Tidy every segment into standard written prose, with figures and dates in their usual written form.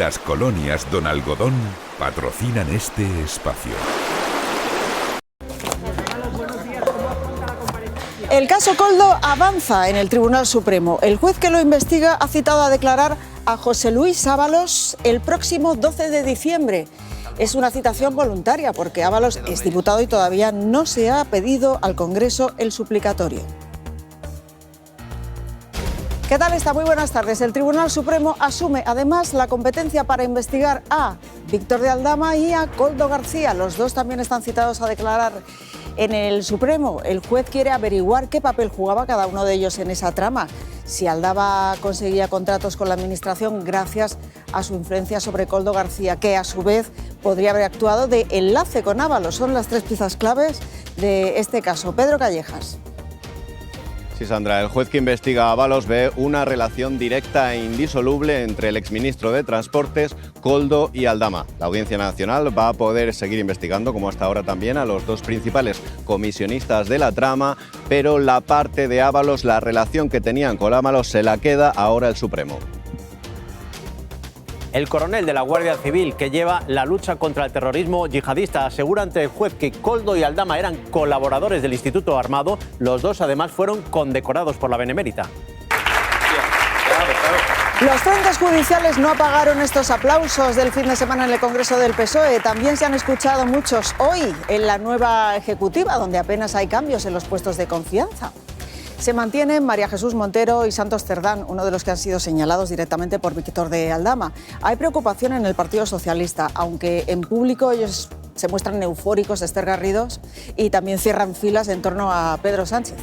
Las colonias Don Algodón patrocinan este espacio. El caso Koldo avanza en el Tribunal Supremo. El juez que lo investiga ha citado a declarar a José Luis Ábalos el próximo 12 de diciembre. Es una citación voluntaria porque Ábalos es diputado y todavía no se ha pedido al Congreso el suplicatorio. ¿Qué tal está? Muy buenas tardes. El Tribunal Supremo asume además la competencia para investigar a Víctor de Aldama y a Koldo García. Los dos también están citados a declarar en el Supremo. El juez quiere averiguar qué papel jugaba cada uno de ellos en esa trama. Si Aldama conseguía contratos con la Administración gracias a su influencia sobre Koldo García, que a su vez podría haber actuado de enlace con Ábalos. Son las tres piezas claves de este caso. Pedro Callejas. Sí, Sandra, el juez que investiga a Ábalos ve una relación directa e indisoluble entre el exministro de Transportes, Koldo y Aldama. La Audiencia Nacional va a poder seguir investigando, como hasta ahora también, a los dos principales comisionistas de la trama, pero la parte de Ábalos, la relación que tenían con Ábalos, se la queda ahora el Supremo. El coronel de la Guardia Civil, que lleva la lucha contra el terrorismo yihadista, asegura ante el juez que Koldo y Aldama eran colaboradores del Instituto Armado. Los dos, además, fueron condecorados por la Benemérita. Los frentes judiciales no apagaron estos aplausos del fin de semana en el Congreso del PSOE. También se han escuchado muchos hoy en la nueva ejecutiva, donde apenas hay cambios en los puestos de confianza. Se mantienen María Jesús Montero y Santos Cerdán, uno de los que han sido señalados directamente por Víctor de Aldama. Hay preocupación en el Partido Socialista, aunque en público ellos se muestran eufóricos, estergarridos, y también cierran filas en torno a Pedro Sánchez.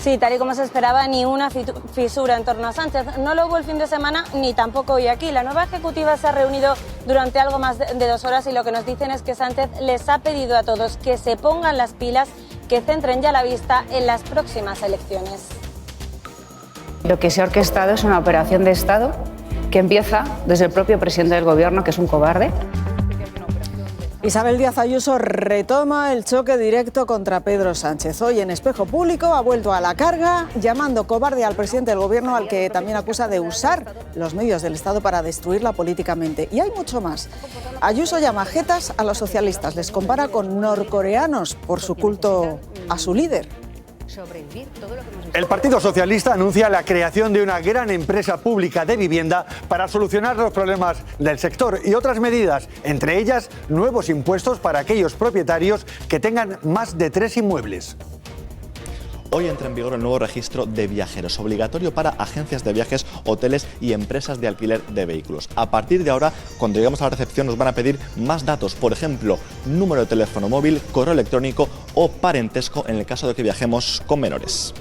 Sí, tal y como se esperaba, ni una fisura en torno a Sánchez. No lo hubo el fin de semana ni tampoco hoy aquí. La nueva ejecutiva se ha reunido durante algo más de 2 horas y lo que nos dicen es que Sánchez les ha pedido a todos que se pongan las pilas, que centren ya la vista en las próximas elecciones. Lo que se ha orquestado es una operación de Estado que empieza desde el propio presidente del Gobierno, que es un cobarde. Isabel Díaz Ayuso retoma el choque directo contra Pedro Sánchez. Hoy en Espejo Público ha vuelto a la carga, llamando cobarde al presidente del Gobierno, al que también acusa de usar los medios del Estado para destruirla políticamente. Y hay mucho más. Ayuso llama jetas a los socialistas, les compara con norcoreanos por su culto a su líder. El Partido Socialista anuncia la creación de una gran empresa pública de vivienda para solucionar los problemas del sector y otras medidas, entre ellas nuevos impuestos para aquellos propietarios que tengan más de 3 inmuebles. Hoy entra en vigor el nuevo registro de viajeros, obligatorio para agencias de viajes, hoteles y empresas de alquiler de vehículos. A partir de ahora, cuando lleguemos a la recepción, nos van a pedir más datos, por ejemplo, número de teléfono móvil, correo electrónico o parentesco en el caso de que viajemos con menores.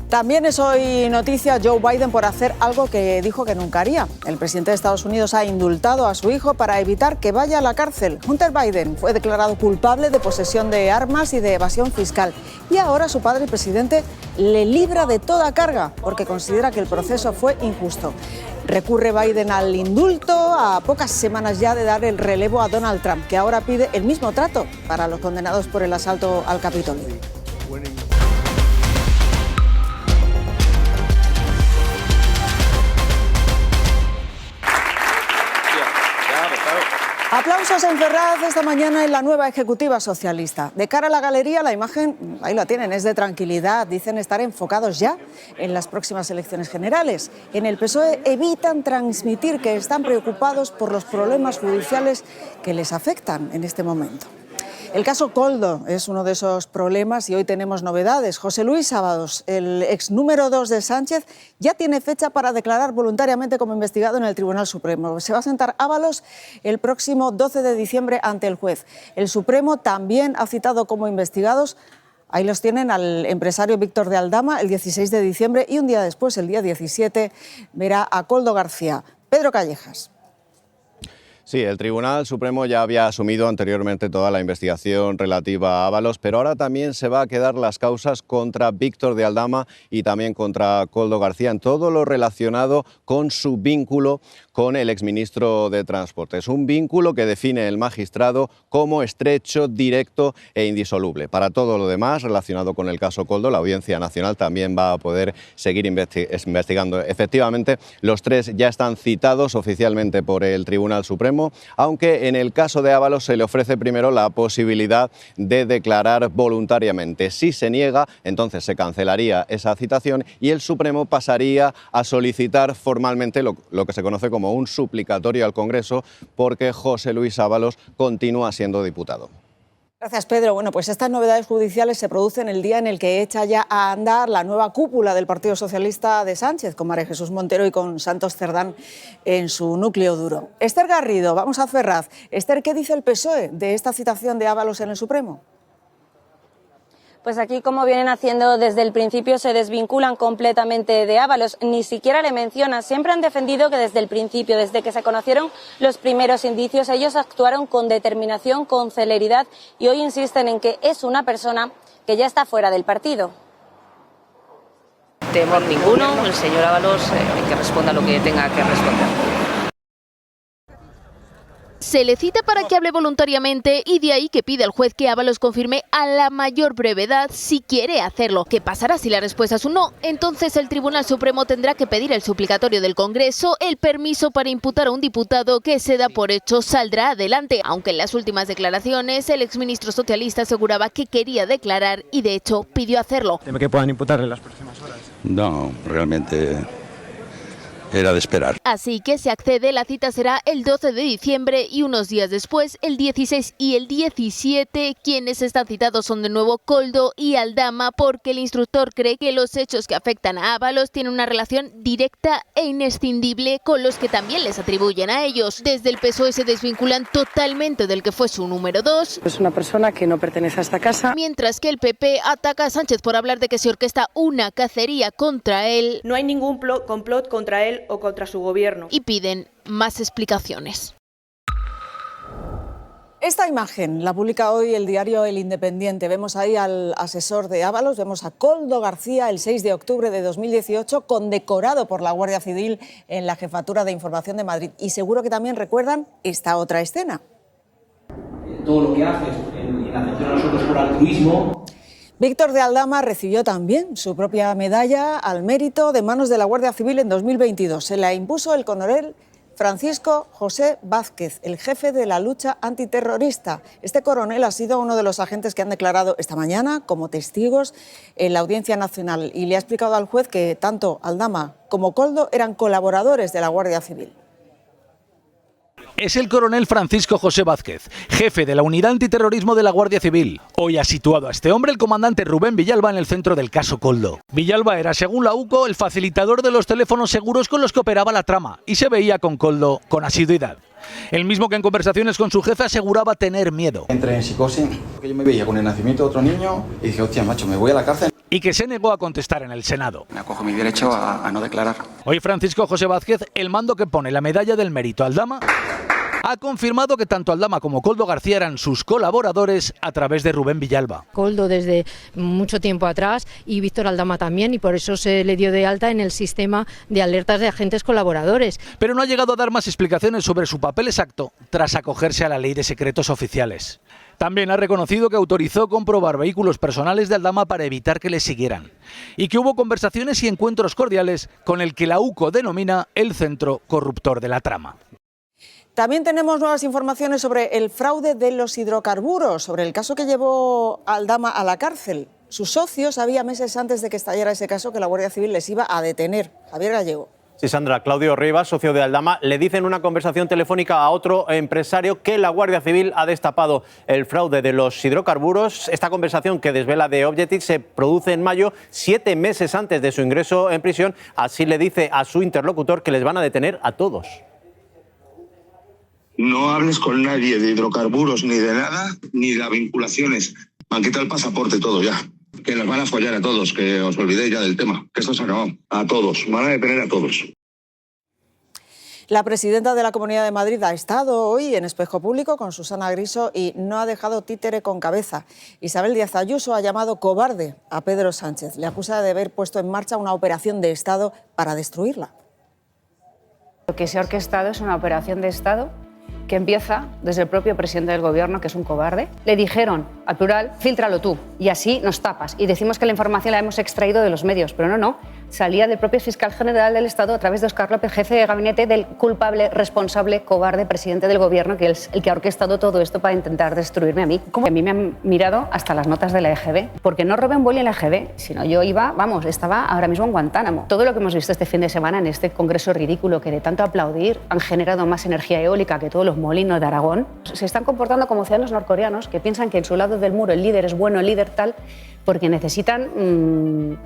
También es hoy noticia Joe Biden por hacer algo que dijo que nunca haría. El presidente de Estados Unidos ha indultado a su hijo para evitar que vaya a la cárcel. Hunter Biden fue declarado culpable de posesión de armas y de evasión fiscal. Y ahora su padre, el presidente, le libra de toda carga porque considera que el proceso fue injusto. Recurre Biden al indulto a pocas semanas ya de dar el relevo a Donald Trump, que ahora pide el mismo trato para los condenados por el asalto al Capitolio. Aplausos en Ferraz esta mañana en la nueva ejecutiva socialista. De cara a la galería, la imagen, ahí la tienen, es de tranquilidad. Dicen estar enfocados ya en las próximas elecciones generales. En el PSOE evitan transmitir que están preocupados por los problemas judiciales que les afectan en este momento. El caso Koldo es uno de esos problemas y hoy tenemos novedades. José Luis Ábalos, el ex número 2 de Sánchez, ya tiene fecha para declarar voluntariamente como investigado en el Tribunal Supremo. Se va a sentar Ábalos el próximo 12 de diciembre ante el juez. El Supremo también ha citado como investigados, ahí los tienen, al empresario Víctor de Aldama el 16 de diciembre y un día después, el día 17, verá a Koldo García. Pedro Callejas. Sí, el Tribunal Supremo ya había asumido anteriormente toda la investigación relativa a Ábalos, pero ahora también se va a quedar las causas contra Víctor de Aldama y también contra Koldo García en todo lo relacionado con su vínculo con el exministro de Transportes. Un vínculo que define el magistrado como estrecho, directo e indisoluble. Para todo lo demás relacionado con el caso Koldo, la Audiencia Nacional también va a poder seguir investigando. Efectivamente, los tres ya están citados oficialmente por el Tribunal Supremo, aunque en el caso de Ábalos se le ofrece primero la posibilidad de declarar voluntariamente. Si se niega, entonces se cancelaría esa citación y el Supremo pasaría a solicitar formalmente lo que se conoce como un suplicatorio al Congreso, porque José Luis Ábalos continúa siendo diputado. Gracias, Pedro. Bueno, pues estas novedades judiciales se producen el día en el que echa ya a andar la nueva cúpula del Partido Socialista de Sánchez, con María Jesús Montero y con Santos Cerdán en su núcleo duro. Esther Garrido, vamos a Ferraz. Esther, ¿qué dice el PSOE de esta citación de Ábalos en el Supremo? Pues aquí, como vienen haciendo desde el principio, se desvinculan completamente de Ábalos, ni siquiera le mencionan. Siempre han defendido que desde el principio, desde que se conocieron los primeros indicios, ellos actuaron con determinación, con celeridad, y hoy insisten en que es una persona que ya está fuera del partido. Temor ninguno, el señor Ábalos que responda lo que tenga que responder. Se le cita para que hable voluntariamente y de ahí que pide al juez que Ábalos confirme a la mayor brevedad si quiere hacerlo. ¿Qué pasará si la respuesta es un no? Entonces el Tribunal Supremo tendrá que pedir el suplicatorio del Congreso. El permiso para imputar a un diputado que se da por hecho saldrá adelante, aunque en las últimas declaraciones el exministro socialista aseguraba que quería declarar y de hecho pidió hacerlo. ¿Teme que puedan imputarle en las próximas horas? No, realmente era de esperar. Así que se accede, la cita será el 12 de diciembre y unos días después, el 16 y el 17, quienes están citados son de nuevo Koldo y Aldama, porque el instructor cree que los hechos que afectan a Ábalos tienen una relación directa e inescindible con los que también les atribuyen a ellos. Desde el PSOE se desvinculan totalmente del que fue su número 2. Es una persona que no pertenece a esta casa. Mientras que el PP ataca a Sánchez por hablar de que se orquesta una cacería contra él. No hay ningún complot contra él o contra su gobierno. Y piden más explicaciones. Esta imagen la publica hoy el diario El Independiente. Vemos ahí al asesor de Ábalos, vemos a Koldo García el 6 de octubre de 2018, condecorado por la Guardia Civil en la Jefatura de Información de Madrid. Y seguro que también recuerdan esta otra escena. Todo lo que haces en atención a nosotros por altruismo. Víctor de Aldama recibió también su propia medalla al mérito de manos de la Guardia Civil en 2022. Se la impuso el coronel Francisco José Vázquez, el jefe de la lucha antiterrorista. Este coronel ha sido uno de los agentes que han declarado esta mañana como testigos en la Audiencia Nacional y le ha explicado al juez que tanto Aldama como Koldo eran colaboradores de la Guardia Civil. Es el coronel Francisco José Vázquez, jefe de la Unidad Antiterrorismo de la Guardia Civil. Hoy ha situado a este hombre el comandante Rubén Villalba en el centro del caso Koldo. Villalba era, según la UCO, el facilitador de los teléfonos seguros con los que operaba la trama y se veía con Koldo con asiduidad. El mismo que en conversaciones con su jefe aseguraba tener miedo. Entré en psicosis, porque yo me veía con el nacimiento de otro niño y dije, hostia, macho, me voy a la cárcel. Y que se negó a contestar en el Senado. Me acojo mi derecho a no declarar. Hoy Francisco José Vázquez, el mando que pone la medalla del mérito a Aldama, ha confirmado que tanto Aldama como Koldo García eran sus colaboradores a través de Rubén Villalba. Koldo desde mucho tiempo atrás y Víctor Aldama también, y por eso se le dio de alta en el sistema de alertas de agentes colaboradores. Pero no ha llegado a dar más explicaciones sobre su papel exacto tras acogerse a la ley de secretos oficiales. También ha reconocido que autorizó comprobar vehículos personales de Aldama para evitar que le siguieran y que hubo conversaciones y encuentros cordiales con el que la UCO denomina el centro corruptor de la trama. También tenemos nuevas informaciones sobre el fraude de los hidrocarburos, sobre el caso que llevó a Aldama a la cárcel. Sus socios sabían meses antes de que estallara ese caso que la Guardia Civil les iba a detener. Javier Gallego. Sí, Sandra, Claudio Rivas, socio de Aldama, le dice en una conversación telefónica a otro empresario que la Guardia Civil ha destapado el fraude de los hidrocarburos. Esta conversación que desvela The Objective se produce en mayo, 7 meses antes de su ingreso en prisión. Así le dice a su interlocutor que les van a detener a todos. No hables con nadie de hidrocarburos ni de nada, ni de vinculaciones. Me han quitado el pasaporte todo ya. Que las van a follar a todos, que os olvidéis ya del tema, que esto se ha acabado. A todos, van a detener a todos. La presidenta de la Comunidad de Madrid ha estado hoy en Espejo Público con Susana Griso y no ha dejado títere con cabeza. Isabel Díaz Ayuso ha llamado cobarde a Pedro Sánchez. Le acusa de haber puesto en marcha una operación de Estado para destruirla. Lo que se ha orquestado es una operación de Estado que empieza desde el propio presidente del Gobierno, que es un cobarde. Le dijeron, al plural, fíltralo tú, y así nos tapas. Y decimos que la información la hemos extraído de los medios, pero no. Salía del propio fiscal general del Estado a través de Óscar López, jefe de gabinete del culpable, responsable, cobarde presidente del Gobierno, que es el que ha orquestado todo esto para intentar destruirme a mí. Como a mí me han mirado hasta las notas de la EGB, porque no robé un boli en la EGB, sino yo estaba ahora mismo en Guantánamo. Todo lo que hemos visto este fin de semana en este congreso ridículo, que de tanto aplaudir han generado más energía eólica que todos los molinos de Aragón, se están comportando como ciudadanos norcoreanos que piensan que en su lado del muro el líder es bueno, el líder tal, porque necesitan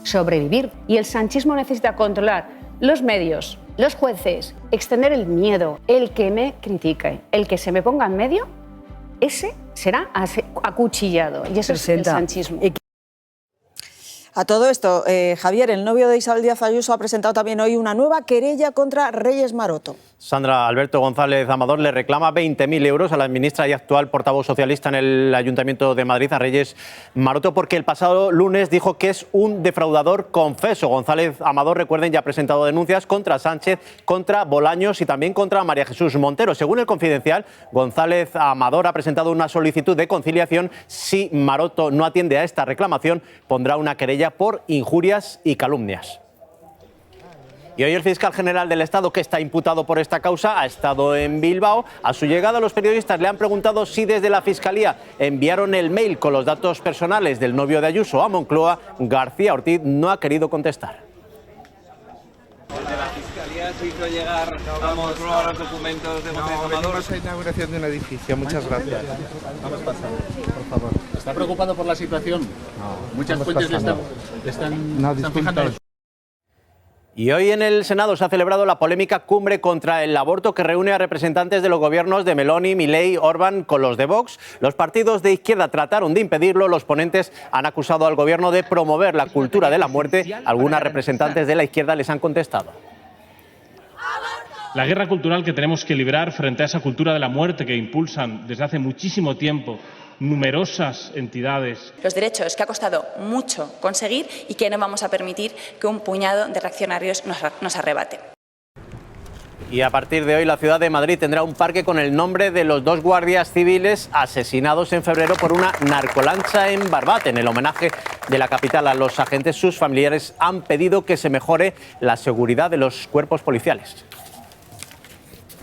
sobrevivir. Y el sanchismo necesita controlar los medios, los jueces, extender el miedo. El que me critique, el que se me ponga en medio, ese será acuchillado. Y eso es el sanchismo. A todo esto, Javier, el novio de Isabel Díaz Ayuso, ha presentado también hoy una nueva querella contra Reyes Maroto. Sandra, Alberto González Amador le reclama 20.000 euros a la ministra y actual portavoz socialista en el Ayuntamiento de Madrid, a Reyes Maroto, porque el pasado lunes dijo que es un defraudador confeso. González Amador, recuerden, ya ha presentado denuncias contra Sánchez, contra Bolaños y también contra María Jesús Montero. Según El Confidencial, González Amador ha presentado una solicitud de conciliación. Si Maroto no atiende a esta reclamación, pondrá una querella por injurias y calumnias. Y hoy el fiscal general del Estado, que está imputado por esta causa, ha estado en Bilbao. A su llegada, los periodistas le han preguntado si desde la Fiscalía enviaron el mail con los datos personales del novio de Ayuso a Moncloa. García Ortiz no ha querido contestar. Desde la Fiscalía se hizo llegar a Moncloa los documentos de González Amador. Venimos a inauguración de un edificio. Muchas gracias. Vamos pasando, por favor. ¿Está preocupado por la situación? No. Muchas fuentes le están fijando. Y hoy en el Senado se ha celebrado la polémica cumbre contra el aborto, que reúne a representantes de los gobiernos de Meloni, Milei, Orbán con los de Vox. Los partidos de izquierda trataron de impedirlo. Los ponentes han acusado al gobierno de promover la cultura de la muerte. Algunas representantes de la izquierda les han contestado. La guerra cultural que tenemos que librar frente a esa cultura de la muerte que impulsan desde hace muchísimo tiempo numerosas entidades. Los derechos que ha costado mucho conseguir y que no vamos a permitir que un puñado de reaccionarios nos arrebate. Y a partir de hoy la ciudad de Madrid tendrá un parque con el nombre de los 2 guardias civiles asesinados en febrero por una narcolancha en Barbate. En el homenaje de la capital a los agentes, sus familiares han pedido que se mejore la seguridad de los cuerpos policiales.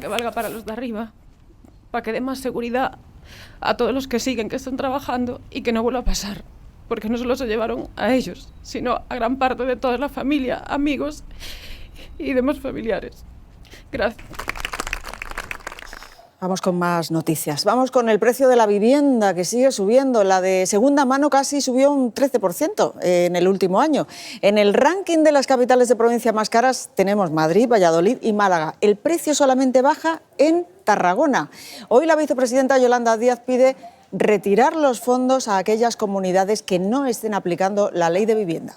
Que valga para los de arriba, para que dé más seguridad a todos los que siguen, que están trabajando, y que no vuelva a pasar, porque no solo se llevaron a ellos, sino a gran parte de toda la familia, amigos y demás familiares. Gracias. Vamos con más noticias. Vamos con el precio de la vivienda, que sigue subiendo. La de segunda mano casi subió un 13% en el último año. En el ranking de las capitales de provincia más caras tenemos Madrid, Valladolid y Málaga. El precio solamente baja en Tarragona. Hoy la vicepresidenta Yolanda Díaz pide retirar los fondos a aquellas comunidades que no estén aplicando la ley de vivienda.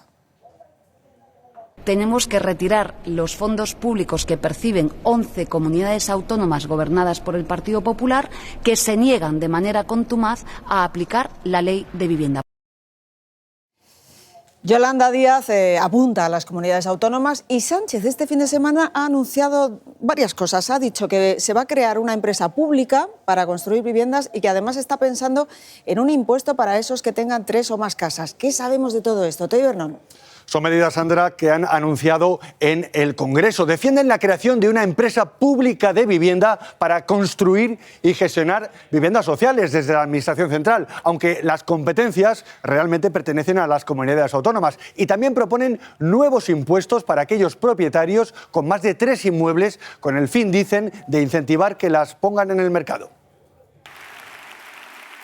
Tenemos que retirar los fondos públicos que perciben 11 comunidades autónomas gobernadas por el Partido Popular, que se niegan de manera contumaz a aplicar la ley de vivienda. Yolanda Díaz apunta a las comunidades autónomas, y Sánchez este fin de semana ha anunciado varias cosas. Ha dicho que se va a crear una empresa pública para construir viviendas y que además está pensando en un impuesto para esos que tengan 3 o más casas. ¿Qué sabemos de todo esto? Teo Bernón. Son medidas, Sandra, que han anunciado en el Congreso. Defienden la creación de una empresa pública de vivienda para construir y gestionar viviendas sociales desde la Administración central, aunque las competencias realmente pertenecen a las comunidades autónomas. Y también proponen nuevos impuestos para aquellos propietarios con más de 3 inmuebles, con el fin, dicen, de incentivar que las pongan en el mercado.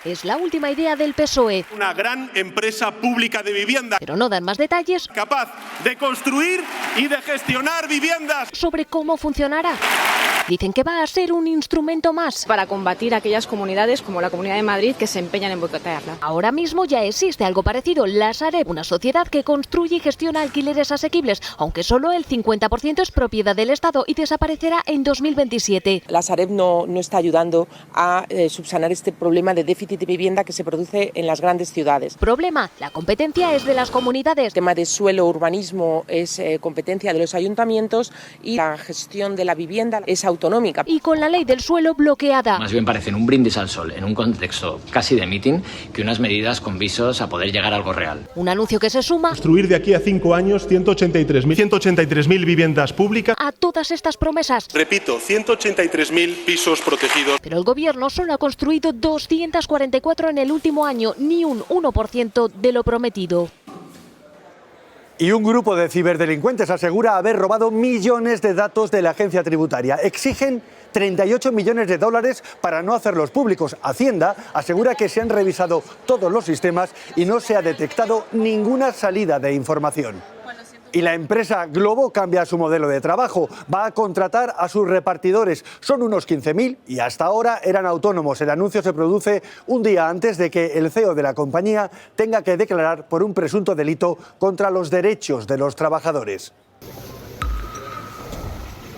Es la última idea del PSOE. Una gran empresa pública de vivienda. Pero no dan más detalles. Capaz de construir y de gestionar viviendas. Sobre cómo funcionará. Dicen que va a ser un instrumento más para combatir aquellas comunidades como la Comunidad de Madrid que se empeñan en boicotearla. Ahora mismo ya existe algo parecido, la Sareb, una sociedad que construye y gestiona alquileres asequibles, aunque solo el 50% es propiedad del Estado y desaparecerá en 2027. La Sareb no está ayudando a subsanar este problema de déficit de vivienda que se produce en las grandes ciudades. Problema, la competencia es de las comunidades. El tema de suelo, urbanismo es competencia de los ayuntamientos y la gestión de la vivienda es autonómica. Y con la ley del suelo bloqueada. Más bien parecen un brindis al sol en un contexto casi de mitin que unas medidas con visos a poder llegar a algo real. Un anuncio que se suma Construir de aquí a 5 años 183.000 viviendas públicas. a todas estas promesas. Repito, 183.000 pisos protegidos. Pero el gobierno solo ha construido 244 en el último año, ni un 1% de lo prometido. Y un grupo de ciberdelincuentes asegura haber robado millones de datos de la agencia tributaria. Exigen 38 millones de dólares para no hacerlos públicos. Hacienda asegura que se han revisado todos los sistemas y no se ha detectado ninguna salida de información. Y la empresa Globo cambia su modelo de trabajo. Va a contratar a sus repartidores. Son unos 15.000 y hasta ahora eran autónomos. El anuncio se produce un día antes de que el CEO de la compañía tenga que declarar por un presunto delito contra los derechos de los trabajadores.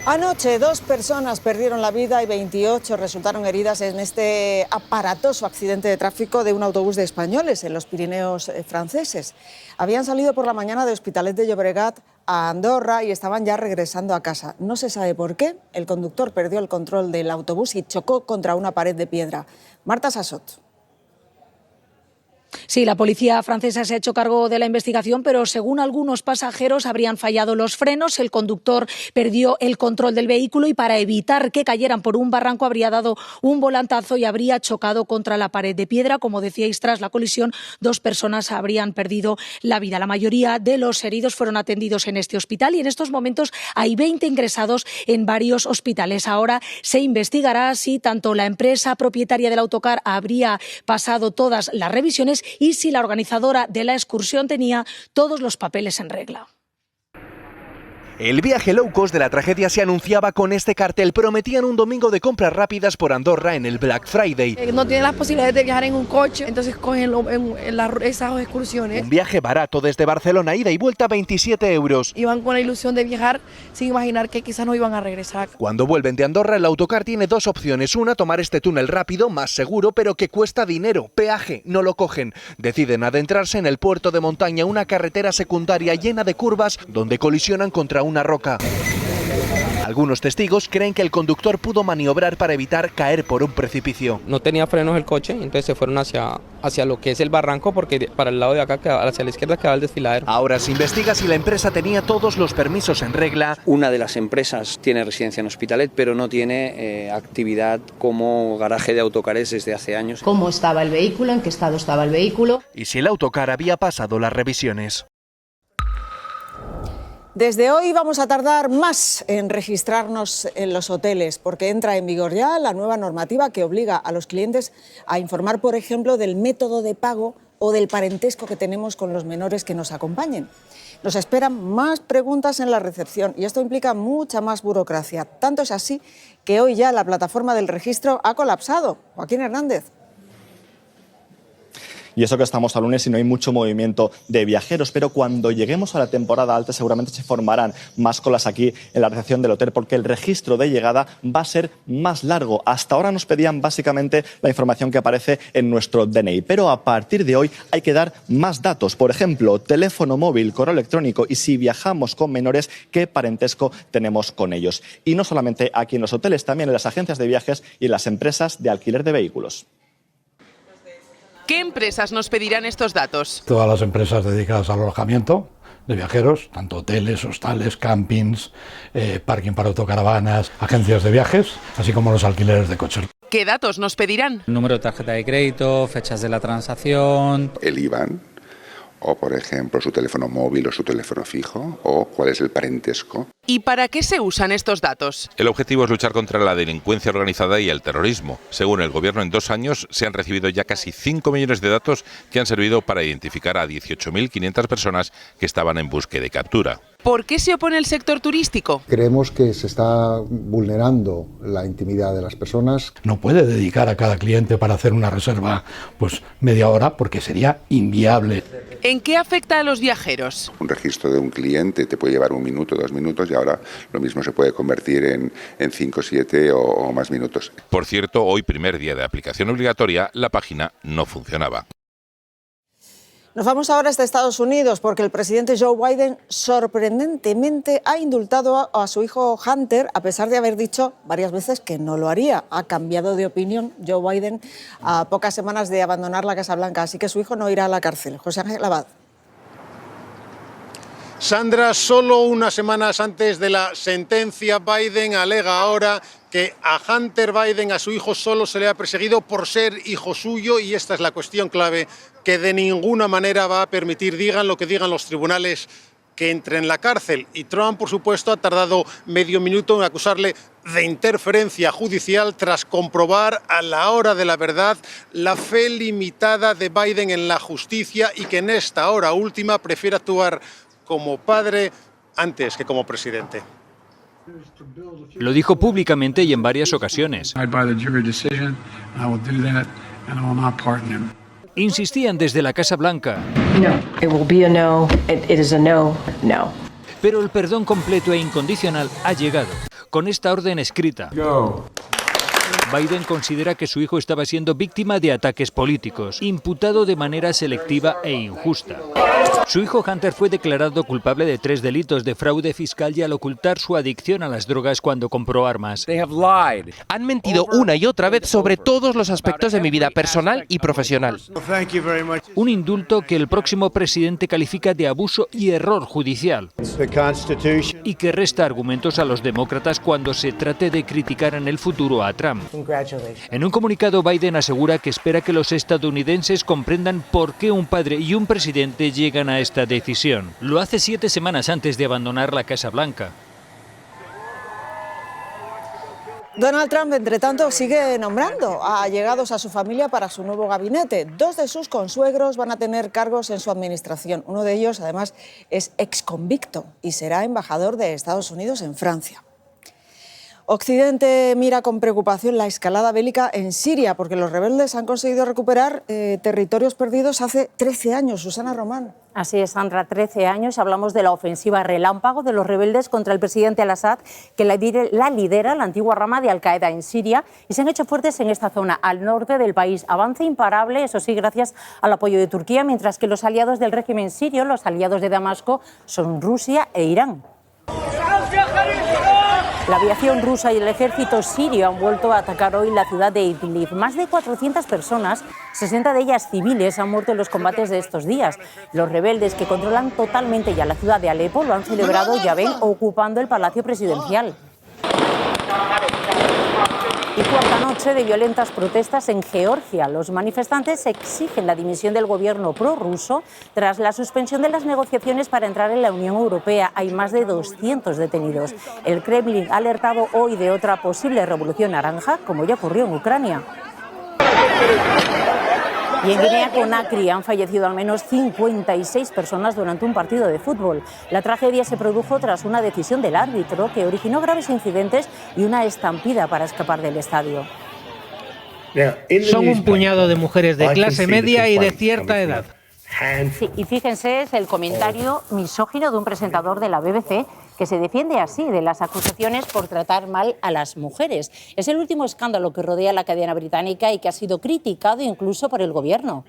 Anoche 2 personas perdieron la vida y 28 resultaron heridas en este aparatoso accidente de tráfico de un autobús de españoles en los Pirineos franceses. Habían salido por la mañana de Hospitalet de Llobregat a Andorra y estaban ya regresando a casa. No se sabe por qué. El conductor perdió el control del autobús y chocó contra una pared de piedra. Marta Sassot. Sí, la policía francesa se ha hecho cargo de la investigación, pero según algunos pasajeros habrían fallado los frenos, el conductor perdió el control del vehículo y para evitar que cayeran por un barranco habría dado un volantazo y habría chocado contra la pared de piedra. Como decíais, tras la colisión, 2 personas habrían perdido la vida. La mayoría de los heridos fueron atendidos en este hospital y en estos momentos hay 20 ingresados en varios hospitales. Ahora se investigará si tanto la empresa propietaria del autocar habría pasado todas las revisiones y si la organizadora de la excursión tenía todos los papeles en regla. El viaje low cost de la tragedia se anunciaba con este cartel. Prometían un domingo de compras rápidas por Andorra en el Black Friday. No tienen las posibilidades de viajar en un coche, entonces cogen esas excursiones. Un viaje barato desde Barcelona, ida y vuelta, 27 euros. Iban con la ilusión de viajar sin imaginar que quizás no iban a regresar. Cuando vuelven de Andorra, el autocar tiene 2 opciones. Una, tomar este túnel rápido, más seguro, pero que cuesta dinero. Peaje, no lo cogen. Deciden adentrarse en el puerto de montaña, una carretera secundaria llena de curvas donde colisionan contra una roca. Algunos testigos creen que el conductor pudo maniobrar para evitar caer por un precipicio. No tenía frenos el coche, entonces se fueron hacia lo que es el barranco, porque para el lado de acá, hacia la izquierda, quedaba el desfiladero. Ahora se investiga si la empresa tenía todos los permisos en regla. Una de las empresas tiene residencia en Hospitalet, pero no tiene actividad como garaje de autocares desde hace años. ¿Cómo estaba el vehículo? ¿En qué estado estaba el vehículo? Y si el autocar había pasado las revisiones. Desde hoy vamos a tardar más en registrarnos en los hoteles porque entra en vigor ya la nueva normativa que obliga a los clientes a informar, por ejemplo, del método de pago o del parentesco que tenemos con los menores que nos acompañen. Nos esperan más preguntas en la recepción y esto implica mucha más burocracia. Tanto es así que hoy ya la plataforma del registro ha colapsado. Joaquín Hernández. Y eso que estamos a lunes y no hay mucho movimiento de viajeros, pero cuando lleguemos a la temporada alta seguramente se formarán más colas aquí en la recepción del hotel porque el registro de llegada va a ser más largo. Hasta ahora nos pedían básicamente la información que aparece en nuestro DNI, pero a partir de hoy hay que dar más datos. Por ejemplo, teléfono móvil, correo electrónico y si viajamos con menores, qué parentesco tenemos con ellos. Y no solamente aquí en los hoteles, también en las agencias de viajes y en las empresas de alquiler de vehículos. ¿Qué empresas nos pedirán estos datos? Todas las empresas dedicadas al alojamiento de viajeros, tanto hoteles, hostales, campings, parking para autocaravanas, agencias de viajes, así como los alquileres de coches. ¿Qué datos nos pedirán? Número de tarjeta de crédito, fechas de la transacción. El IBAN, o por ejemplo su teléfono móvil o su teléfono fijo, o cuál es el parentesco. ¿Y para qué se usan estos datos? El objetivo es luchar contra la delincuencia organizada y el terrorismo. Según el Gobierno, en 2 años se han recibido ya casi 5 millones de datos que han servido para identificar a 18.500 personas que estaban en búsqueda y captura. ¿Por qué se opone el sector turístico? Creemos que se está vulnerando la intimidad de las personas. No puede dedicar a cada cliente para hacer una reserva pues media hora porque sería inviable. ¿En qué afecta a los viajeros? Un registro de un cliente te puede llevar 1 minuto, 2 minutos y ahora lo mismo se puede convertir en 5, 7 o más minutos. Por cierto, hoy, primer día de aplicación obligatoria, la página no funcionaba. Nos vamos ahora hasta Estados Unidos porque el presidente Joe Biden sorprendentemente ha indultado a su hijo Hunter a pesar de haber dicho varias veces que no lo haría. Ha cambiado de opinión Joe Biden a pocas semanas de abandonar la Casa Blanca, así que su hijo no irá a la cárcel. José Ángel Abad. Sandra, solo unas semanas antes de la sentencia, Biden alega ahora que a Hunter Biden, a su hijo, solo se le ha perseguido por ser hijo suyo, y esta es la cuestión clave que de ninguna manera va a permitir, digan lo que digan los tribunales, que entre en la cárcel. Y Trump, por supuesto, ha tardado medio minuto en acusarle de interferencia judicial tras comprobar a la hora de la verdad la fe limitada de Biden en la justicia y que en esta hora última prefiere actuar como padre antes que como presidente. Lo dijo públicamente y en varias ocasiones. Insistían desde la Casa Blanca. Pero el perdón completo e incondicional ha llegado, con esta orden escrita. Biden considera que su hijo estaba siendo víctima de ataques políticos, imputado de manera selectiva e injusta. Su hijo Hunter fue declarado culpable de 3 delitos de fraude fiscal y al ocultar su adicción a las drogas cuando compró armas. Han mentido una y otra vez sobre todos los aspectos de mi vida personal y profesional. Un indulto que el próximo presidente califica de abuso y error judicial y que resta argumentos a los demócratas cuando se trate de criticar en el futuro a Trump. En un comunicado, Biden asegura que espera que los estadounidenses comprendan por qué un padre y un presidente llegan a esta decisión. Lo hace 7 semanas antes de abandonar la Casa Blanca. Donald Trump, entre tanto, sigue nombrando a allegados a su familia para su nuevo gabinete. 2 de sus consuegros van a tener cargos en su administración. Uno de ellos, además, es exconvicto y será embajador de Estados Unidos en Francia. Occidente mira con preocupación la escalada bélica en Siria, porque los rebeldes han conseguido recuperar territorios perdidos hace 13 años. Susana Román. Así es, Sandra, 13 años. Hablamos de la ofensiva relámpago de los rebeldes contra el presidente al-Assad, que la lidera la antigua rama de Al-Qaeda en Siria, y se han hecho fuertes en esta zona, al norte del país. Avance imparable, eso sí, gracias al apoyo de Turquía, mientras que los aliados del régimen sirio, los aliados de Damasco, son Rusia e Irán. La aviación rusa y el ejército sirio han vuelto a atacar hoy la ciudad de Idlib. Más de 400 personas, 60 de ellas civiles, han muerto en los combates de estos días. Los rebeldes, que controlan totalmente ya la ciudad de Alepo, lo han celebrado, ya ven, ocupando el Palacio Presidencial. Y cuarta noche de violentas protestas en Georgia. Los manifestantes exigen la dimisión del gobierno prorruso tras la suspensión de las negociaciones para entrar en la Unión Europea. Hay más de 200 detenidos. El Kremlin ha alertado hoy de otra posible revolución naranja, como ya ocurrió en Ucrania. Y en Guinea-Conakry han fallecido al menos 56 personas durante un partido de fútbol. La tragedia se produjo tras una decisión del árbitro que originó graves incidentes y una estampida para escapar del estadio. Son un puñado de mujeres de clase media y de cierta edad. Sí, y fíjense, es el comentario misógino de un presentador de la BBC que se defiende así de las acusaciones por tratar mal a las mujeres. Es el último escándalo que rodea la cadena británica y que ha sido criticado incluso por el gobierno.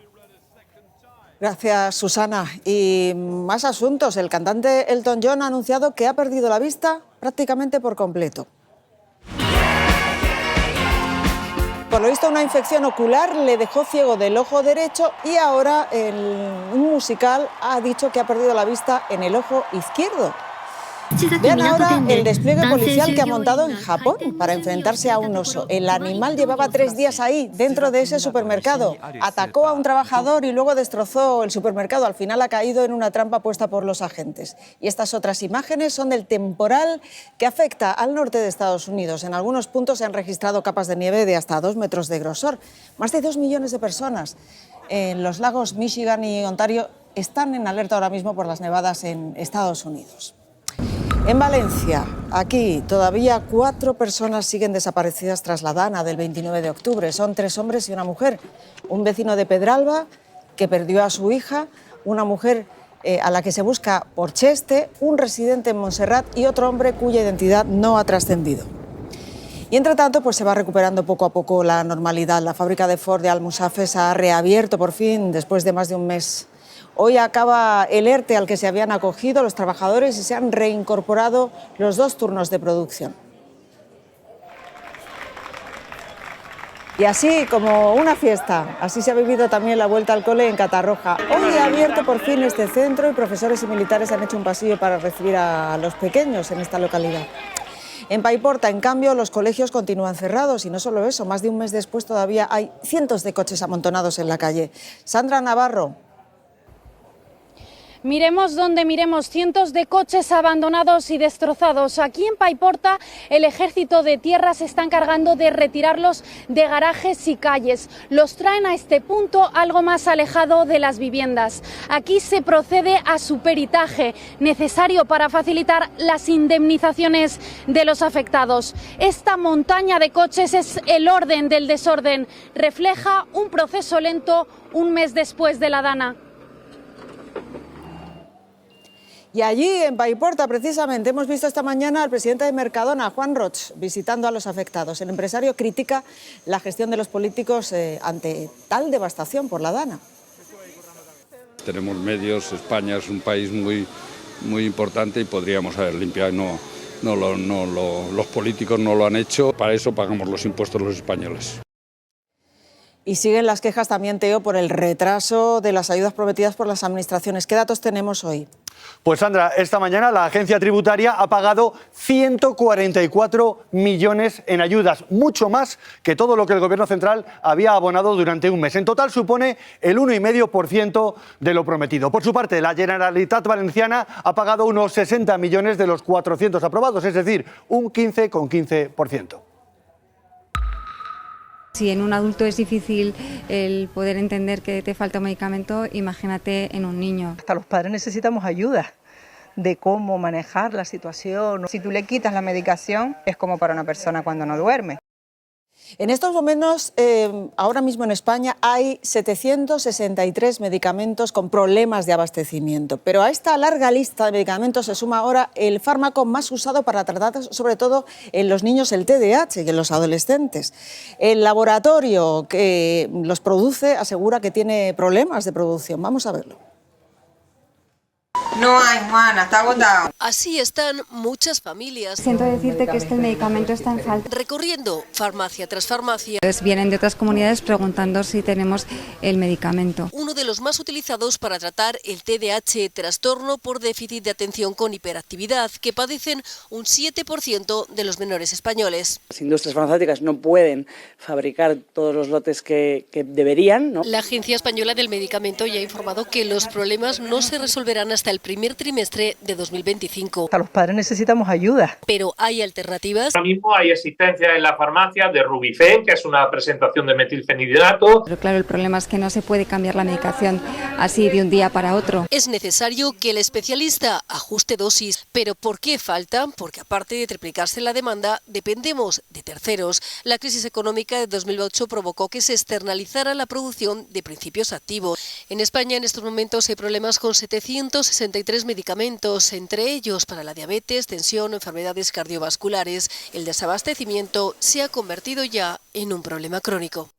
Gracias, Susana. Y más asuntos. El cantante Elton John ha anunciado que ha perdido la vista prácticamente por completo. Por lo visto, una infección ocular le dejó ciego del ojo derecho y ahora un musical ha dicho que ha perdido la vista en el ojo izquierdo. Vean ahora el despliegue policial que ha montado en Japón para enfrentarse a un oso. El animal llevaba 3 días ahí, dentro de ese supermercado. Atacó a un trabajador y luego destrozó el supermercado. Al final ha caído en una trampa puesta por los agentes. Y estas otras imágenes son del temporal que afecta al norte de Estados Unidos. En algunos puntos se han registrado capas de nieve de hasta 2 metros de grosor. Más de 2 millones de personas en los lagos Michigan y Ontario están en alerta ahora mismo por las nevadas en Estados Unidos. En Valencia, aquí, todavía 4 personas siguen desaparecidas tras la dana del 29 de octubre. Son 3 hombres y una mujer. Un vecino de Pedralba que perdió a su hija, una mujer a la que se busca por Cheste, un residente en Montserrat y otro hombre cuya identidad no ha trascendido. Y entre tanto, pues se va recuperando poco a poco la normalidad. La fábrica de Ford de Almusafes ha reabierto por fin después de más de un mes. Hoy acaba el ERTE al que se habían acogido los trabajadores y se han reincorporado los 2 turnos de producción. Y así como una fiesta, así se ha vivido también la vuelta al cole en Catarroja. Hoy ha abierto por fin este centro y profesores y militares han hecho un pasillo para recibir a los pequeños en esta localidad. En Paiporta, en cambio, los colegios continúan cerrados y no solo eso, más de un mes después todavía hay cientos de coches amontonados en la calle. Sandra Navarro. Miremos donde miremos, cientos de coches abandonados y destrozados. Aquí en Paiporta, el Ejército de Tierra se está encargando de retirarlos de garajes y calles. Los traen a este punto algo más alejado de las viviendas. Aquí se procede a su peritaje, necesario para facilitar las indemnizaciones de los afectados. Esta montaña de coches es el orden del desorden. Refleja un proceso lento un mes después de la dana. Y allí, en Paiporta, precisamente, hemos visto esta mañana al presidente de Mercadona, Juan Roig, visitando a los afectados. El empresario critica la gestión de los políticos ante tal devastación por la dana. Tenemos medios, España es un país muy importante y podríamos haber limpiado. Los políticos no lo han hecho, para eso pagamos los impuestos los españoles. Y siguen las quejas también, Teo, por el retraso de las ayudas prometidas por las administraciones. ¿Qué datos tenemos hoy? Pues Sandra, esta mañana la agencia tributaria ha pagado 144 millones en ayudas, mucho más que todo lo que el Gobierno central había abonado durante un mes. En total supone el 1,5% de lo prometido. Por su parte, la Generalitat Valenciana ha pagado unos 60 millones de los 400 aprobados, es decir, un 15,15%. Si en un adulto es difícil el poder entender que te falta un medicamento, imagínate en un niño. Hasta los padres necesitamos ayuda de cómo manejar la situación. Si tú le quitas la medicación, es como para una persona cuando no duerme. En estos momentos, ahora mismo en España, hay 763 medicamentos con problemas de abastecimiento. Pero a esta larga lista de medicamentos se suma ahora el fármaco más usado para tratar, sobre todo en los niños, el TDAH y en los adolescentes. El laboratorio que los produce asegura que tiene problemas de producción. Vamos a verlo. No hay, Juana, está agotado. Así están muchas familias. Siento decirte que este medicamento está en falta. Recorriendo farmacia tras farmacia. Vienen de otras comunidades preguntando si tenemos el medicamento. Uno de los más utilizados para tratar el TDAH, trastorno por déficit de atención con hiperactividad, que padecen un 7% de los menores españoles. Las industrias farmacéuticas no pueden fabricar todos los lotes que deberían, ¿no? La Agencia Española del Medicamento ya ha informado que los problemas no se resolverán hasta el primer trimestre de 2025. A los padres necesitamos ayuda. Pero hay alternativas. Ahora mismo hay existencia en la farmacia de Rubifen, que es una presentación de metilfenidato. Pero claro, el problema es que no se puede cambiar la medicación así de un día para otro. Es necesario que el especialista ajuste dosis. ¿Pero por qué falta? Porque aparte de triplicarse la demanda, dependemos de terceros. La crisis económica de 2008 provocó que se externalizara la producción de principios activos. En España en estos momentos hay problemas con 763 medicamentos, entre ellos para la diabetes, tensión o enfermedades cardiovasculares. El desabastecimiento se ha convertido ya en un problema crónico.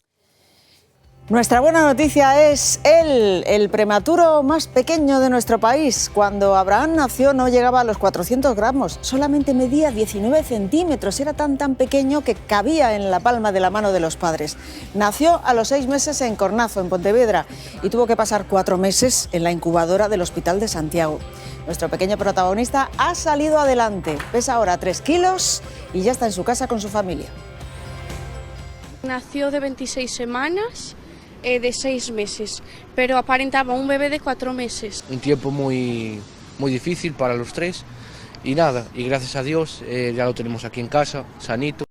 Nuestra buena noticia es el prematuro más pequeño de nuestro país. Cuando Abraham nació no llegaba a los 400 gramos, solamente medía 19 centímetros. Era tan pequeño que cabía en la palma de la mano de los padres. Nació a los 6 meses en Cornazo, en Pontevedra, y tuvo que pasar 4 meses en la incubadora del Hospital de Santiago. Nuestro pequeño protagonista ha salido adelante, pesa ahora 3 kilos y ya está en su casa con su familia. Nació de 26 semanas. De 6 meses, pero aparentaba un bebé de 4 meses. Un tiempo muy difícil para los tres y nada, y gracias a Dios ya lo tenemos aquí en casa, sanito.